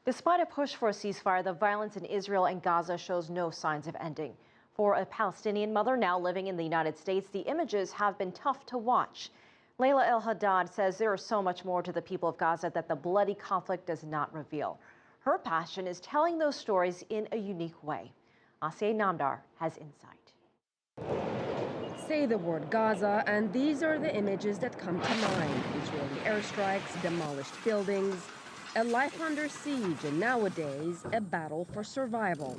Despite a push for a ceasefire, the violence in Israel and Gaza shows no signs of ending. For a Palestinian mother now living in the United States, the images have been tough to watch. Layla El-Haddad says there is so much more to the people of Gaza that the bloody conflict does not reveal. Her passion is telling those stories in a unique way. Asiye Namdar has insight. Say the word Gaza, and these are the images that come to mind. Israeli airstrikes, demolished buildings, a life under siege, and nowadays, a battle for survival.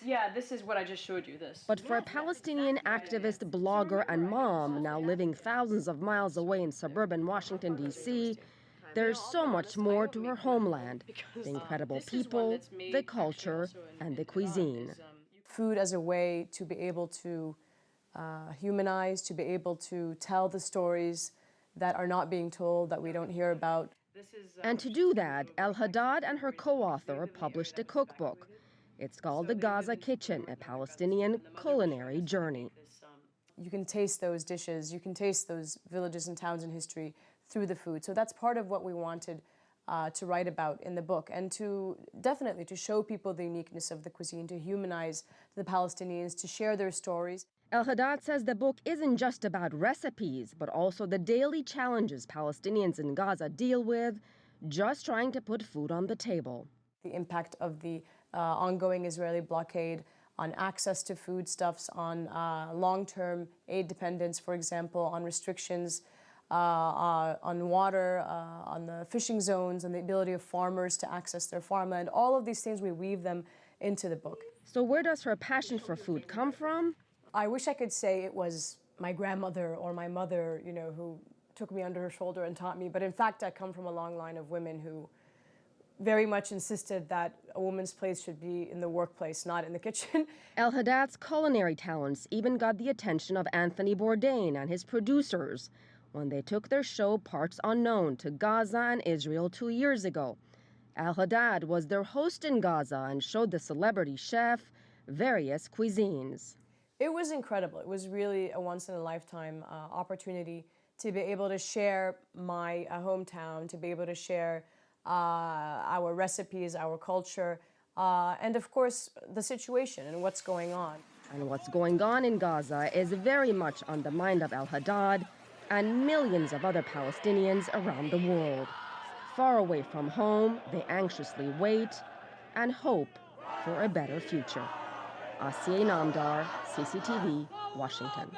Yeah, this is what I just showed you, this. But for a Palestinian activist, blogger, and mom now living thousands of miles away in suburban Washington, D.C., there's so much more to her homeland. The incredible people, the culture, and the cuisine. Food as a way to be able to humanize, to be able to tell the stories that are not being told, that we don't hear about. And to do that, El-Haddad and her co-author published a cookbook. It's called The Gaza Kitchen, a Palestinian culinary journey. You can taste those dishes, you can taste those villages and towns in history through the food. So that's part of what we wanted to write about in the book, and to definitely to show people the uniqueness of the cuisine, to humanize the Palestinians, to share their stories. El-Haddad says the book isn't just about recipes, but also the daily challenges Palestinians in Gaza deal with, just trying to put food on the table. The impact of the ongoing Israeli blockade on access to foodstuffs, on long-term aid dependence, for example, on restrictions on water, on the fishing zones, and the ability of farmers to access their farmland. All of these things, we weave them into the book. So where does her passion for food come from? I wish I could say it was my grandmother or my mother, who took me under her shoulder and taught me. But in fact, I come from a long line of women who very much insisted that a woman's place should be in the workplace, not in the kitchen. El-Haddad's culinary talents even got the attention of Anthony Bourdain and his producers when they took their show Parts Unknown to Gaza and Israel 2 years ago. El-Haddad was their host in Gaza and showed the celebrity chef various cuisines. It was incredible. It was really a once-in-a-lifetime opportunity to be able to share my hometown, to be able to share our recipes, our culture, and of course the situation and what's going on. And what's going on in Gaza is very much on the mind of El-Haddad and millions of other Palestinians around the world. Far away from home, they anxiously wait and hope for a better future. Asiye Namdar, CCTV, Washington.